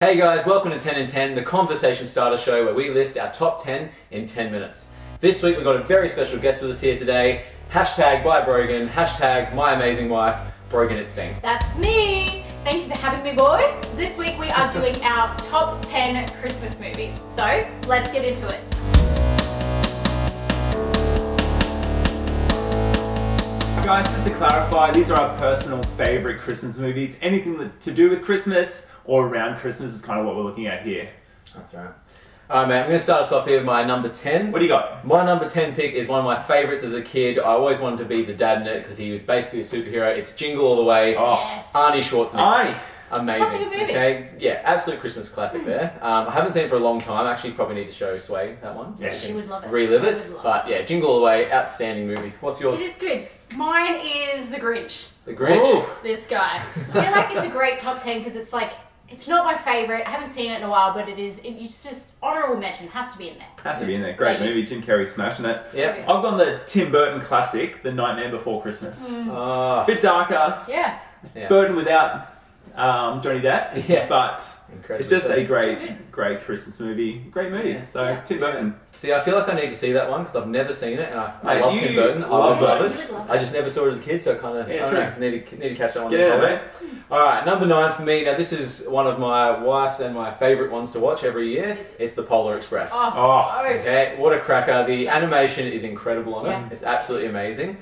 Hey guys, welcome to 10 in 10, the conversation starter show where we list our top 10 in 10 minutes. This week we've got a very special guest with us here today. Hashtag by Brogen, hashtag my amazing wife, Brogen Idstein. That's me! Thank you for having me, boys. This week we are doing our top 10 Christmas movies. So, let's get into it. Guys, just to clarify, these are our personal favourite Christmas movies. Anything to do with Christmas or around Christmas is kind of what we're looking at here. That's right. Alright mate, I'm going to start us off here with my number 10. What do you got? My number 10 pick is one of my favourites as a kid. I always wanted to be the dad in it because he was basically a superhero. It's Jingle All the Way. Oh, Yes. Arnie Schwarzenegger. Arnie! Amazing. Such a good movie. Okay, yeah, absolute Christmas classic there. I haven't seen it for a long time. I actually probably need to show Sway that one. So Yeah. we She can would love it. Relive Sway it. would love But yeah, Jingle All the Way, outstanding movie. What's yours? It is good. Mine is The Grinch. The Grinch. Ooh. This guy. I feel like it's a great top 10 because it's like, it's not my favourite. I haven't seen it in a while, but it's just honourable mention. Has to be in there. Has to be in there. Great Yeah. movie. Jim Carrey smashing it. Yep. I've gone the Tim Burton classic, The Nightmare Before Christmas. Ah, Bit darker, Yeah. yeah. Burton without Johnny Depp, Yeah. but Incredible. it's just a So great, good. great Christmas movie. Great movie. Yeah. So, Yeah. Tim Burton. See, I feel like I need to see that one because I've never seen it, and I Mate, love you Tim Burton. I love love it. it. You would love I it. just never saw it as a kid, so kind of Yeah, I true. don't know, need to catch that one. Get this out, time. mate. All right, number 9 for me. Now this is one of my wife's and my favourite ones to watch every year. It's the Polar Express. Oh, so good. Okay, what a cracker! The animation is incredible on Yeah. it. It's absolutely amazing.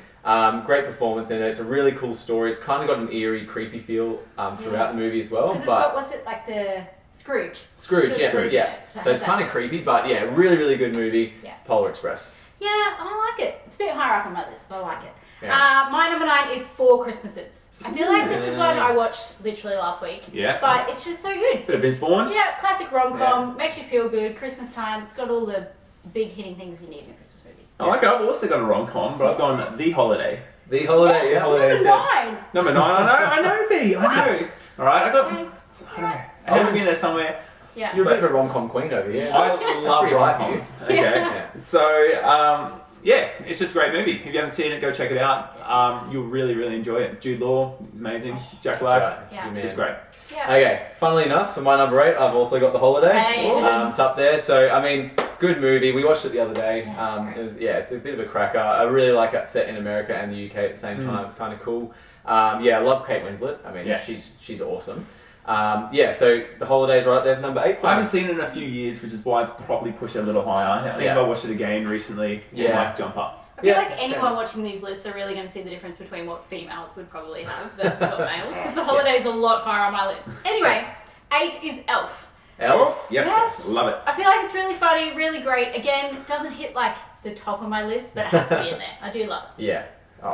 Great performance in it. It's a really cool story. It's kind of got an eerie, creepy feel throughout the movie as well. Because it's But got, what's it, like the Scrooge? Scrooge, It's yeah, got Scrooge yeah. in it, So it it's has kind that. of creepy, but yeah, really, really good movie. Yeah. Polar Express. Yeah, I like it. It's a bit higher up on my list, but I like it. Yeah. My number 9 is Four Christmases. I feel like this is one I watched literally last week. Yeah. But it's just so good. Bit of Vince Vaughn. Yeah, classic rom-com, makes you feel good, Christmas time. It's got all the big hitting things you need in a Christmas movie. I like it. I've also got a rom-com, but I've gone The Holiday. The Holiday, Yes, yeah. Holiday number is it. 9. Number 9, I know, B, I know. What? Alright, I got, Okay. I know. It's got to be in there somewhere. Yeah. You're a bit of a rom-com queen over here. I love pretty high for you. rom-coms. Okay. Yeah. So, yeah, it's just a great movie. If you haven't seen it, go check it out. You'll really, really enjoy it. Jude Law is amazing. Jack That's Black, right. Yeah. Good it's just man. great. Yeah. Okay, funnily enough, for my number 8, I've also got The Holiday. Hey, you didn't. It's up there. So, I mean, good movie. We watched it the other day. Yeah, it's great. It's a bit of a cracker. I really like it set in America and the UK at the same time. It's kind of cool. I love Kate Winslet. I mean, Yeah. she's awesome. So The Holiday's right there, number 8 for I me. haven't seen it in a few years, which is why it's probably pushed it a little higher. I think Yeah. if I watched it again recently, it Yeah. might jump up. I feel Yeah. like anyone watching these lists are really going to see the difference between what females would probably have versus what males, because the holiday's a lot higher on my list. Anyway, 8 is Elf. Elf. Yep. Yes. Love it. I feel like it's really funny, really great. Again, doesn't hit like the top of my list, but it has to be in there. I do love it. Yeah. Oh,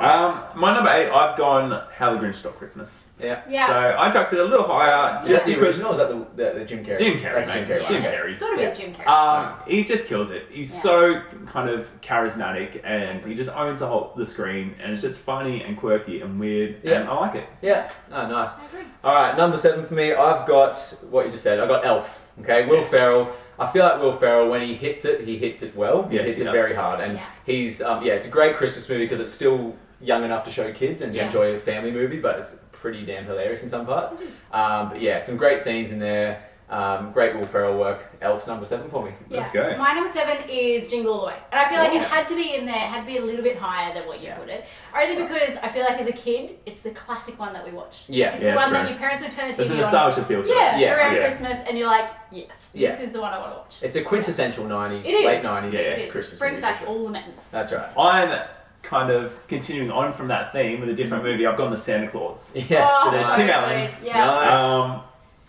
My number 8, I've gone How the Grinch Stole Christmas. yeah. Yeah. So I chucked it a little higher Just just the because original, or is that the Jim Carrey? Jim Carrey, That's mate. Jim Carrey. yeah, Jim it's Carrey. got to be Yeah. a Jim Carrey. he just kills it. He's Yeah. so kind of charismatic, and he just owns the screen, and it's just funny and quirky and weird, Yeah. and I like it. Yeah. Oh, nice. I agree. All right, number 7 for me. I've got what you just said. I've got Elf. Okay, Will Ferrell. I feel like Will Ferrell, when he hits it well. He Yes, hits he it does. very hard, and Yeah. he's it's a great Christmas movie because it's still young enough to show kids and to Yeah. enjoy a family movie, but it's pretty damn hilarious in some parts. But yeah, some great scenes in there. Great Will Ferrell work. Elf's number 7 for me. Let's go. My number 7 is Jingle All the Way. And I feel like Yeah. it had to be in there, had to be a little bit higher than what you Yeah. put it. Only because I feel like as a kid, it's the classic one that we watched. Yeah. It's Yeah, the it's one true. that your parents would turn the There's a TV on. nostalgia feel to it. Yeah, Yes. around Yeah. Christmas, and you're like, yes, Yeah. this is the one I want to watch. It's a quintessential 90s, It is. late 90s Yeah. It is. Christmas Brings movie. back for sure. all the memories. That's right. I'm kind of continuing on from that theme with a different movie. I've gone the Santa Claus. Yes. Oh, so nice. Tim so Allen. good. Yeah. Nice.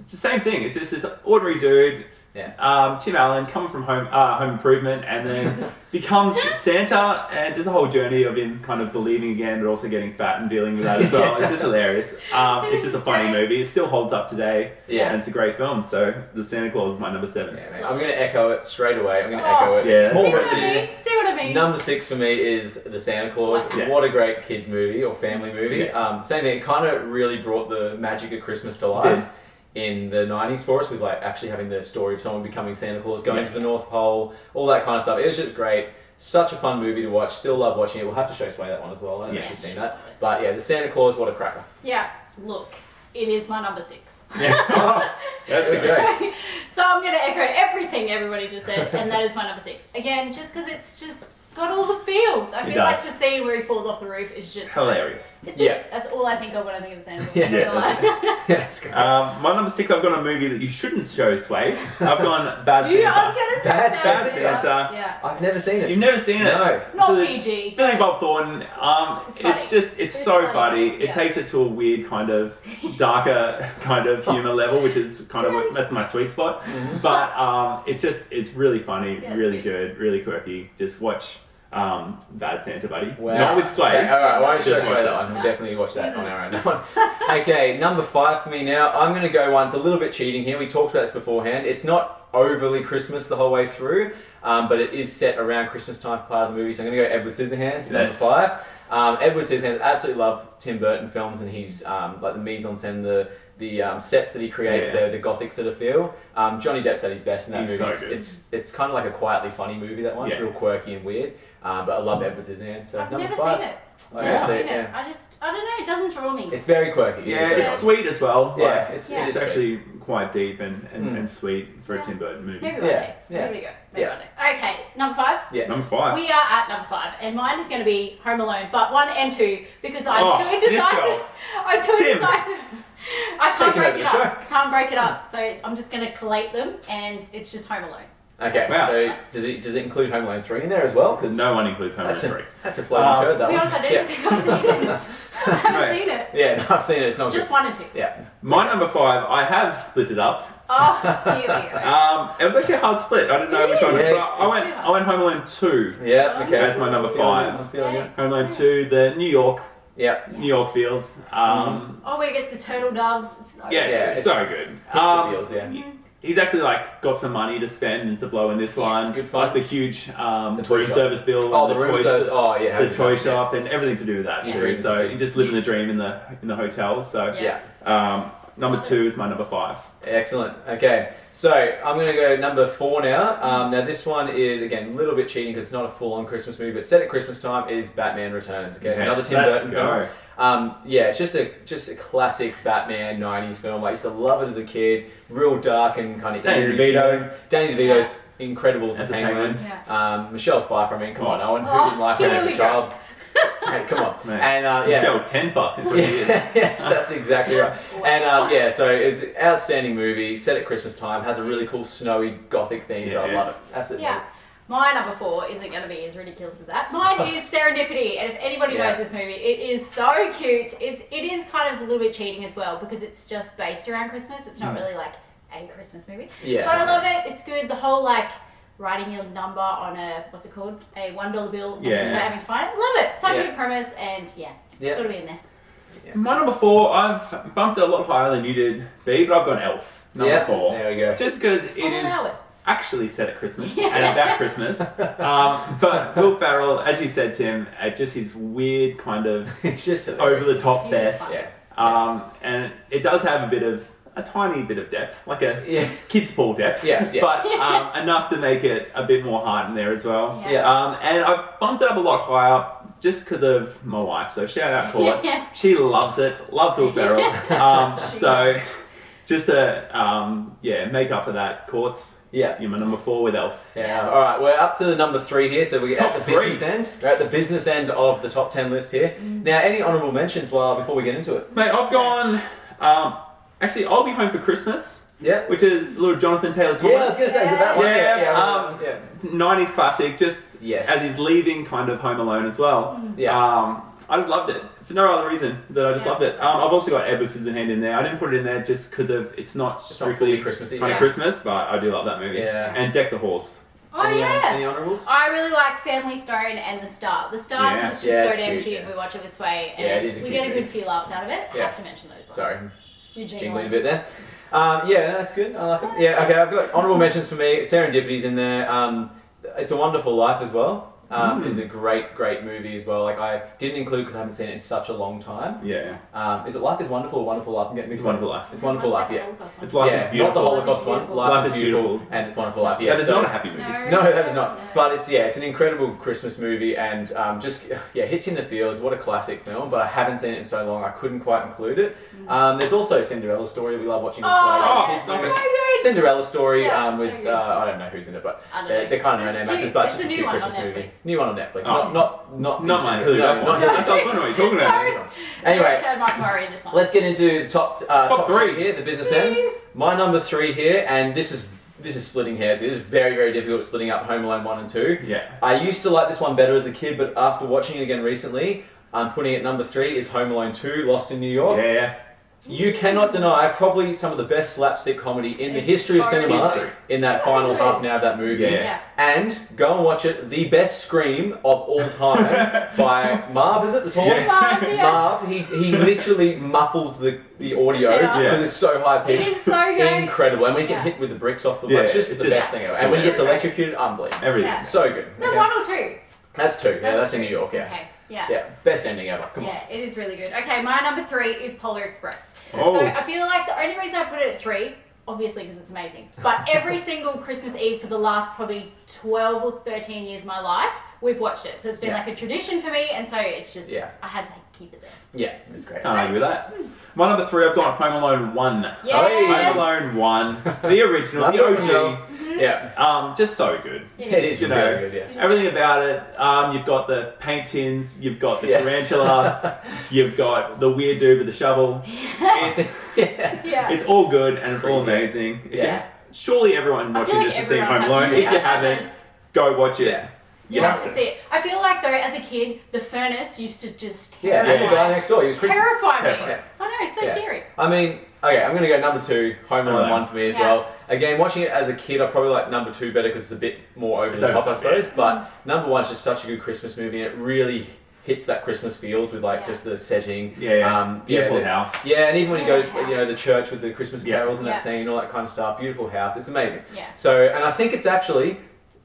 It's the same thing. It's just this ordinary dude. Yeah. Tim Allen coming from Home Improvement, and then becomes Santa, and just the whole journey of him kind of believing again, but also getting fat and dealing with that as well. It's just hilarious. It's just a funny movie. It still holds up today, Yeah. and it's a great film. So the Santa Claus is my number 7. Yeah, mate. I'm going to echo it straight away. I'm going to Oh. echo it. Yeah. It's See small what I repetitive. mean? See what I mean? Number 6 for me is The Santa Claus. Wow. Yeah. What a great kids movie or family movie. Yeah. Same thing. It kind of really brought the magic of Christmas to life Did. in the 90s for us, with like actually having the story of someone becoming Santa Claus, going Yeah. to the North Pole, all that kind of stuff. It was just great. Such a fun movie to watch. Still love watching it. We'll have to show Sway that one as well. I haven't Yeah. actually seen that. But yeah, The Santa Claus, what a cracker. Yeah. Look, it is my number 6. Yeah. That's good. Okay. So I'm going to echo everything everybody just said, and that is my number 6. Again, just because it's just got all the feels. I feel like does. the scene where he falls off the roof is just Hilarious. It's Yeah. it. That's all I think of when I think of the Santa. Yeah. Yeah. That's great. My number 6, I've got a movie that you shouldn't show, Sway. I've gone Bad I Santa. was going to say Bad that. Santa. Yeah. I've never seen it. You've never seen it? No. Not Billy- PG. Billy Bob Thornton. It's It's funny. just, it's so funny. funny. It Yeah. takes it to a weird kind of darker kind of humor level, which is kind of great. that's my sweet spot. But it's really funny, Yeah, it's really good. good, really quirky. Just watch Bad Santa, buddy. Wow. Not with Sway. Okay, alright, why don't you Just show watch that it. one? We'll definitely watch that on our own. That one. Okay, number 5 for me now. I'm going to go one. It's a little bit cheating here. We talked about this beforehand. It's not overly Christmas the whole way through, but it is set around Christmas time for part of the movie. So I'm going to go Edward Scissorhands, number Yes. 5. Edward Scissorhands, absolutely love Tim Burton films, and he's like the mise en scène, the sets that he creates, Yeah. the gothic sort of feel. Johnny Depp's at his best in that He's movie. so good. It's kind of like a quietly funny movie, that one. It's Yeah. real quirky and weird. But I love Edward Scissorhands. So I've number never 5. seen it. Oh, Never yeah, seen so, it. yeah. I don't know, it doesn't draw me. It's very quirky. Yeah, very it's quirky. sweet as well. Yeah, Like, it's Yeah. it's sweet. actually quite deep and Mm. sweet for a Yeah. Tim Burton movie. Maybe one Yeah, day. yeah. Maybe we go. Maybe Yeah. one day. Okay, number 5. Yeah. Number 5. We are at number 5, and mine is going to be Home Alone, but 1 and 2 because I'm Oh, too this indecisive. girl. I'm too Tim. indecisive. I She's can't taking break over it the up. show. I can't break it up, so I'm just going to collate them, and it's just Home Alone. Okay, Wow. so does it include Home Alone 3 in there as well? Because No one includes Home Alone that's 3. that's a floating turd. To That be one. honest, I don't think I've seen it. I haven't Right. seen it. Yeah, no, I've seen it. It's not Just good. 1 and 2. Yeah. My number 5, I have split it up. Oh, here we go. It was actually a hard split. I didn't know which one. Yeah, but it's- I went Home Alone 2. Yeah. Okay. That's my number 5. I'm feeling it. Home Alone 2, the New York Yeah. feels. Oh, where he gets the turtle doves. It's so Yes, Yeah, it's it's- so good. It's the feels, yeah. He's actually like got some money to spend and to blow in this Yeah, one. it's good fun. Like the huge toy room shop. service bill, Oh, and the room toy service. Oh, yeah. the toy shop, and everything to do with that Yeah. too. Dreams So to do. you just living the dream in the hotel. So Yeah. number 2 is my number 5. Excellent. Okay, so I'm going to go number 4 now. Now this one is again a little bit cheating because it's not a full-on Christmas movie, but set at Christmas time is Batman Returns. Okay, it's another Tim Burton film. Yeah, it's just a classic Batman '90s film. I used to love it as a kid. Real dark and kind of Danny DeVito. Danny DeVito's incredible as As the a Penguin. Yeah. Michelle Pfeiffer. I mean, come on, Owen. Who Oh, didn't like her here as we a go. child? Hey, come on. Man. And yeah. Michelle Tenfer is what she is. Yes, that's exactly right. And yeah, so it's an outstanding movie, set at Christmas time, has a really cool snowy gothic theme, so I Yeah. love it. Absolutely. Yeah. My number 4 isn't going to be as ridiculous as that. Mine is Serendipity, and if anybody Yeah. knows this movie, it is so cute. It is kind of a little bit cheating as well because it's just based around Christmas. It's not really like a Christmas movie. Yeah. But I love it. It's good. The whole like writing your number on a what's it called? A $1 bill. Yeah. And having fun. Love it. Such a Yeah. good premise, and yeah, Yeah. it's got to be in there. Yeah. My number 4, I've bumped it a lot higher than you did, B, but I've gone Elf. Number 4. There we go. Just because it I'll is allow it. actually set at Christmas Yeah. and about Christmas. But Will Ferrell, as you said, Tim, just his weird kind of It's just over the top He is best. fun. Yeah. And it does have a tiny bit of depth, like a Yeah. kid's pool depth. Yes, yeah. But enough to make it a bit more heart in there as well. Yeah. And I've bumped it up a lot higher just because of my wife. So shout out Courts. Yeah. She loves it. Loves Will Ferrell. So just to make up for that, Courts. Yeah. You're my number 4 with Elf. Yeah. All right, we're up to the number 3 here, so we're Top at the 3. business end. We're at the business end of the top 10 list here. Now, any honourable mentions before we get into it? Mate, I've gone. Actually, I'll Be Home for Christmas, Yeah. which is little Jonathan Taylor Thomas. Yeah, I was going to say, is it that one? Yeah, yeah. 90s classic, just Yes. as he's leaving kind of Home Alone as well. Yeah. I just loved it. For no other reason that I just Yeah. loved it. I've also got Edward Scissorhands in there. I didn't put it in there just because of it's not not strictly fully Christmassy. kind Yeah. of Christmas, but I do love that movie. Yeah. And Deck the Horse. Oh Any, yeah. Any honourables? I really like Family Stone and The Star. The Star Yeah. because it's just Yeah, so it's damn cute, cute. yeah. We watch it with Sway, and Yeah, it is a we cute get a movie. good few laughs out of it. Yeah. Have to mention those ones. Sorry. You're Jingling a bit there. Yeah, no, that's good. I like it. Yeah, okay, I've got honourable mentions for me. Serendipity's in there. It's a Wonderful Life as well. is a great movie as well. Like I didn't include because I haven't seen it in such a long time. Yeah. Is it Life is Wonderful or Wonderful Life? I'm getting mixed It's up. Wonderful Life. It's Wonderful Life, yeah. It's Life is Not the Beautiful. Holocaust one. Life is Beautiful, and It's Wonderful Life. Yeah, That is not a happy movie. No. No, that is not. But it's an incredible Christmas movie, and just hits you in the feels. What a classic film! But I haven't seen it in so long, I couldn't quite include it. There's also Cinderella Story. We love watching this. So good. Cinderella Story Yeah, with so good. I don't know who's in it, but I don't know. they're kind of no-name It's actors. cute. But It's it's just a a new cute one on Christmas movie. Netflix. New one on Netflix. Oh. Not Not mine. Hilly Duff one. That's what I was wondering what you're talking about. Anyway, Chad Mike Murray in this one. let's get into the top three. here. The business end. My number 3 here, and this is splitting hairs. This is very difficult splitting up Home Alone 1 and 2. Yeah. I used to like this one better as a kid, but after watching it again recently, I'm putting it number 3 is Home Alone 2, Lost in New York. Yeah. You cannot deny probably some of the best slapstick comedy in the history of cinema History. in that So final good. half an hour of that movie. Yeah. And go and watch it. The best scream of all time by Marv, is it? The tall one? Yeah. Marv, he literally muffles the audio Setup. because it's so high It pitched. is so good. Incredible. And when you get Yeah. hit with the bricks off the Yeah, it's just it's the just- best thing ever. And when he gets electrocuted, unbelievable. Everything. Yeah. So good. Is that 1 or 2? That's 2. Yeah, that's in two. New York, yeah. Okay. Yeah. Yeah, best ending ever. Come on. Yeah, it is really good. Okay, my number 3 is Polar Express. Oh. So I feel like the only reason I put it at 3, obviously because it's amazing, but every single Christmas Eve for the last probably 12 or 13 years of my life, we've watched it. So it's been Yeah. like a tradition for me, and so it's just, Yeah. I had to keep it there. Yeah, it's great. Can't argue with that. My number 3, I've got Home Alone 1. Yes. Home Alone 1, the original, the Original. OG. Yeah. Just so good. It is You know, really good, yeah. Everything about it. You've got the paint tins, you've got the Yeah. tarantula, you've got the weird dude with the shovel. It's Yeah. it's all good and it's all Pretty good. amazing. Yeah. Surely everyone I watching feel like this has seen everyone Home has Alone. seen If you it. haven't, go watch it. Yeah. You have to see it. I feel like though, as a kid, the furnace used to just Yeah, terrify, the guy next door, he was creepy. terrify me. Terrifying. I know, it's so Yeah. scary. I mean, okay, I'm gonna go number 2, Home Alone Alone. 1 for me as Yeah. well. Again, watching it as a kid, I probably like number 2 better because it's a bit more over It's the over top, the I top, suppose. yeah. But number 1 is just such a good Christmas movie, and it really hits that Christmas feels with like Yeah. just the setting. Yeah. Beautiful the- house. Yeah, and even when he Yeah, goes, house. you know, the church with the Christmas Yeah. carols and Yeah. that scene, all that kind of stuff. Beautiful house. It's amazing. Yeah. So, and I think it's actually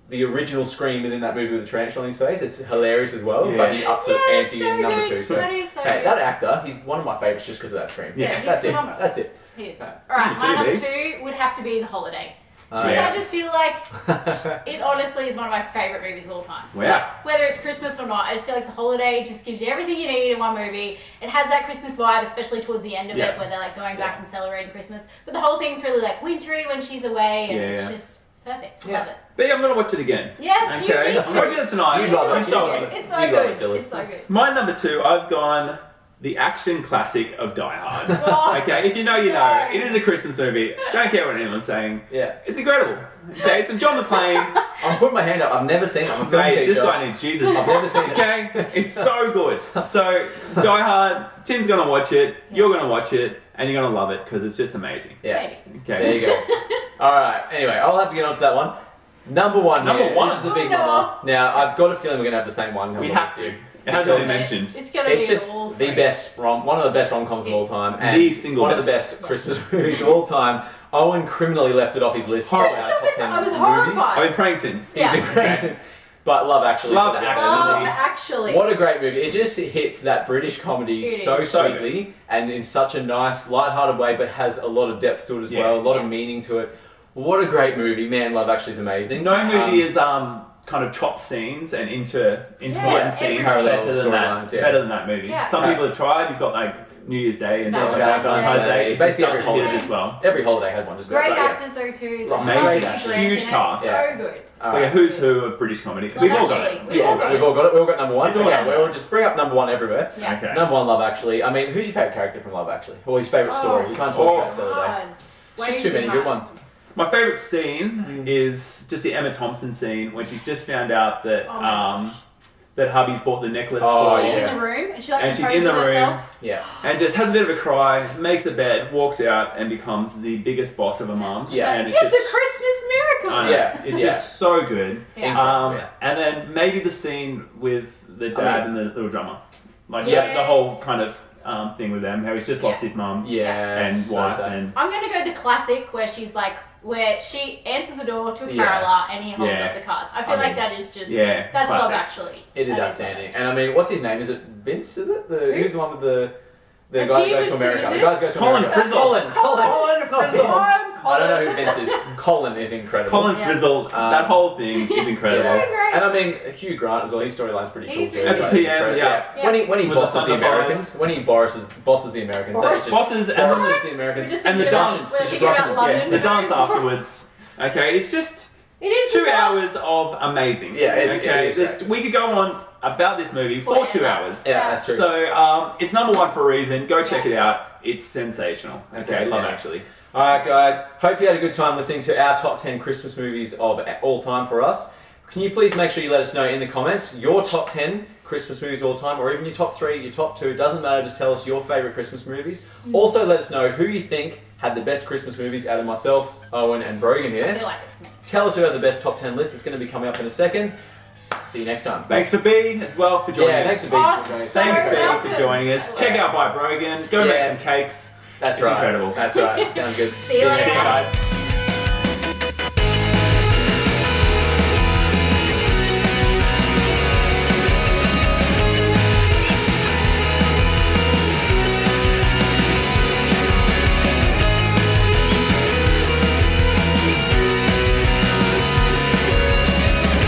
the original Scream is in that movie with the tarantula on his face. It's hilarious as well, Yeah. but he ups it Yeah, ante it's in so number good. 2. So, That is so hey, good. that actor, he's one of my favourites just because of that Scream. Yeah, he's that's phenomenal. it. That's it. It is. Yeah. Alright, my Number number two, 2 would have to be The Holiday. Uh, Because Yes. I just feel like it honestly is one of my favourite movies of all time. Wow. Like, whether it's Christmas or not, I just feel like The Holiday just gives you everything you need in one movie. It has that Christmas vibe, especially towards the end of Yeah. it, where they're like going back and celebrating Christmas. But the whole thing's really like wintry when she's away, and Yeah, it's yeah. just, it's perfect. Yeah. Love it. But I'm going to watch it again. Yes, you Okay. need I'm to. watching it tonight. You'd love You it. do You stole it. it. It's so You'd love good. it, Sillars. It's so good. My number 2, I've gone the action classic of Die Hard. Oh, Okay, if you know, you know. No. It is a Christmas movie. Don't care what anyone's saying. Yeah. It's incredible. Okay, some John McClane. I'm putting my hand up. I've never seen it. I'm a film Mate, teacher. this guy needs Jesus. I've never seen it. Okay, it's so good. So, Die Hard, Tim's gonna watch it, you're gonna watch it, and you're gonna love it because it's just amazing. Yeah. Maybe. Okay. There you go. All right. Anyway, I'll have to get on to that one. Number 1. Number here. one. This is the Oh, big no. one. Now, I've got a feeling we're gonna have the same one. We have to. It hasn't been mentioned. It's gonna It's be just all the three. best one of the best rom-coms of all It's time, and the single one of the best. best Christmas movies of all time. Owen criminally left it off his list. Horrible. for our top 10 I was movies. horrified. I've been praying since. Yeah. He's been praying since, but Love Actually. Love is Actually. Love Actually. What a great movie! It just hits that British comedy It so is. So sweetly and in such a nice, light-hearted way, but has a lot of depth to it as Yeah. well, a lot Yeah. of meaning to it. What a great movie, man! Love Actually is amazing. No movie is kind of chopped scenes and entwined Yeah, scenes every better than storylines, that. yeah. Better than that movie. Yeah. Some people have tried. You've got like New Year's Day and stuff like that. Valentine's Valentine's Day. Day. It just Basically doesn't every hit it holiday. as well. Every holiday has one, just Great about, but, yeah. actors though too. Love Like, Amazing Hugh actors. Grant Huge in it. cast. So Yeah. good. It's like a who's who of British comedy. Love We've all got Actually. it. We've all got We've all got it. We've all got number 1. So Yeah. we'll just bring up number 1 everywhere. Yeah. Okay. Number 1, Love Actually. I mean, who's your favourite character from Love Actually? Or his favourite story? You can't talk about this the other day. God. It's just Way too many hard. good ones. My favourite scene is just the Emma Thompson scene when she's just found out that Oh my that hubby's bought the necklace Oh, for She's her. yeah. in the room and she like And she's proposes in the room. herself. Yeah. And just has a bit of a cry, makes a bed, walks out, and becomes the biggest boss of a mum. She's like, And it's a Christmas miracle. I know, Yeah. it's Yeah. just so good. Yeah. Yeah. And then maybe the scene with the dad and the little drummer, like Yes. the whole kind of thing with them, how he's just lost his mum Yeah. and it's so wife, sad. and I'm gonna go the classic where she's like where she answers the door to a Yeah. caroler and he holds Yeah. up the cards. I feel I like mean, that is just yeah, that's love classic. actually. It is That outstanding. And I mean, what's his name? Is it Vince? Is it who's the one with the Has guy he that goes to even America? seen The this? guy goes to Colin America. Frizzle. Colin not Frizzle. Vince. I don't know who Vince is. Colin is incredible. Colin Yeah. Frizzle, that whole thing is incredible. So great. And I mean, Hugh Grant as well. His storyline's pretty cool He's too. As a Like, PM, incredible. yeah. When he With the bosses the Thunder Americans, when he bosses the Americans, that's just Bosses and bosses the- the Americans. We're just And the thinking about- dance, we're just thinking rushing about them. London. the dance afterwards. Okay, it's just It is 2 the hours dance. of amazing. Yeah, it okay. is This- great. we could go on about this movie for Forever. 2 hours. Yeah, that's true. So it's number one for a reason. Go check it out. It's sensational. That's Okay, love outstanding. it actually. Alright guys, hope you had a good time listening to our top 10 Christmas movies of all time for us. Can you please make sure you let us know in the comments your top 10 Christmas movies of all time, or even your top 3, your top 2, doesn't matter, just tell us your favourite Christmas movies. Also let us know who you think had the best Christmas movies out of myself, Owen and Brogan I here. feel like it's me. Tell us who had the best top 10 list, it's going to be coming up in a second. See you next time. Thanks for B as well for joining Yeah, us. thanks for Oh, being joining us. Thanks So B welcome. for joining us. Check out By Brogan. Go make Yeah. some cakes. That's It's right. incredible. That's right. Sounds good. See you later. Next time, guys.